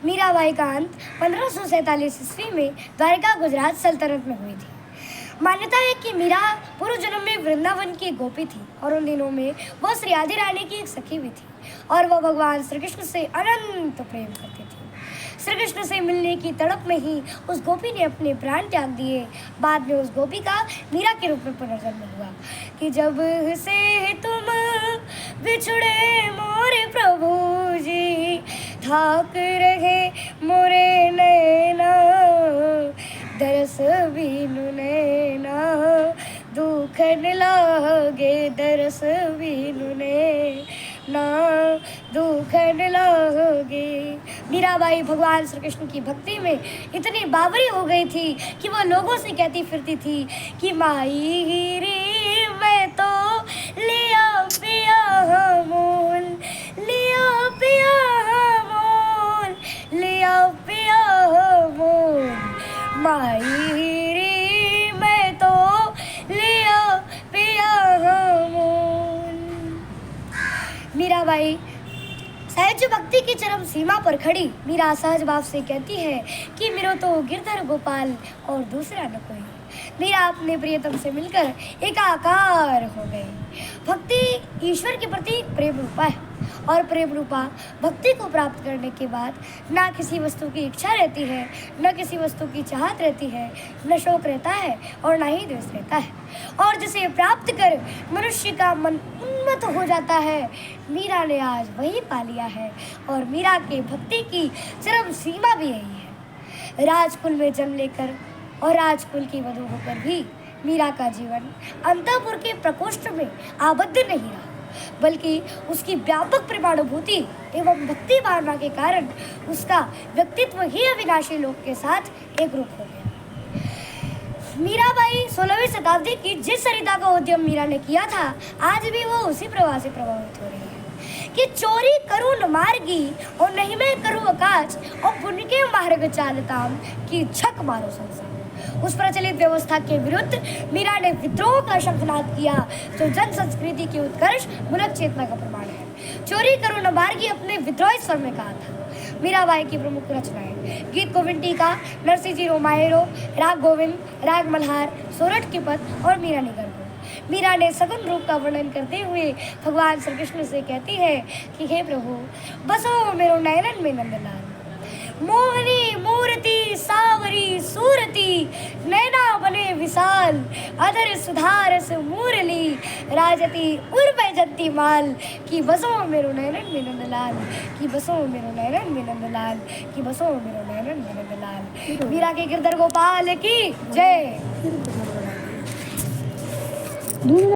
मीराबाई का अंत 1547 ईस्वी में द्वारका गुजरात सल्तनत में हुई थी। मान्यता है कि मीरा पूर्व जन्म में वृंदावन की गोपी थी और उन दिनों में वह श्री आदि रानी की एक सखी भी थी और वह भगवान श्री कृष्ण से अनंत प्रेम करती थी। श्री कृष्ण से मिलने की तड़प में ही उस गोपी ने अपने प्राण त्याग दिए। बाद में उस गोपी का मीरा के रूप में पुनर्जन्म हुआ कि जब से तुम बिछड़े मोरे प्रभु जी, थाक रहे मोरे नैना, दरस बिनु नैना, दुख न लागे दरस बिनु नैना, दुख न लागे। मीराबाई भगवान श्री कृष्ण की भक्ति में इतनी बावरी हो गई थी कि वह लोगों से कहती फिरती थी कि माई रे मैं तो लिया पिया मोल, लिया पिया मोल, लिया पिया मोल, माई रे मैं तो लिया पिया मोल। मीराबाई सहज भक्ति की चरम सीमा पर खड़ी मीरा सहज भाव से कहती है कि मेरो तो गिरधर गोपाल और दूसरा न कोई। मीरा अपने प्रियतम से मिलकर एकाकार हो गई। भक्ति ईश्वर के प्रति प्रेम रूपा है और प्रेम रूपा भक्ति को प्राप्त करने के बाद ना किसी वस्तु की इच्छा रहती है, न किसी वस्तु की चाहत रहती है, न शोक रहता है और ना ही द्वेष रहता है, और जिसे प्राप्त कर मनुष्य का मन उन्मत्त हो जाता है। मीरा ने आज वही पा लिया है और मीरा के भक्ति की चरम सीमा भी यही है। राजकुल में जन्म लेकर और राजकुल की वधू होकर भी मीरा का जीवन अंतःपुर के प्रकोष्ठ में आबद्ध नहीं रहा, बल्कि उसकी व्यापक प्रेमानुभूति एवं भक्ति भावना के कारण उसका व्यक्तित्व ही अविनाशी लोक के साथ एक रूप हो गया। मीराबाई 16वीं शताब्दी की जिस सरिता का उद्यम मीरा ने किया था, आज भी वो उसी प्रवाह से प्रभावित हो रही है कि चोरी करूं न मार्गी और नहीं मैं करूं अकाज और पुण्य के मार्ग चालताम की झक मारो संसार। उस प्रचलित व्यवस्था के विरुद्ध मीरा ने विद्रोह का शंखनाद किया, जो जन संस्कृति की उत्कर्ष मूलक चेतना का प्रमाण है। चोरी करो न मार्गी अपने विद्रोही स्वर में कहा था। मीराबाई की प्रमुख रचनाएं गीत गोविंद टीका, नरसिंह जी रोमायरो, राग गोविंद, राग मल्हार, सोरठ की पद और मीरा निगम। मीरा ने सगुन रूप का वर्णन करते हुए भगवान श्री कृष्ण से कहती है कि हे प्रभु, बसो मेरो नयनन में नंदलाल, मोहनी मूर्ति सावरी सूरती, नैना बने विशाल, अधर सुधारस मुरली, राजती उर्व जंती माल, कि बसो मेरो नयनन में नंदलाल, कि बसो मेरो नयनन में नंदलाल, कि बसो मेरो नयनन में नंदलाल। मीरा के गिरधर गोपाल की जय।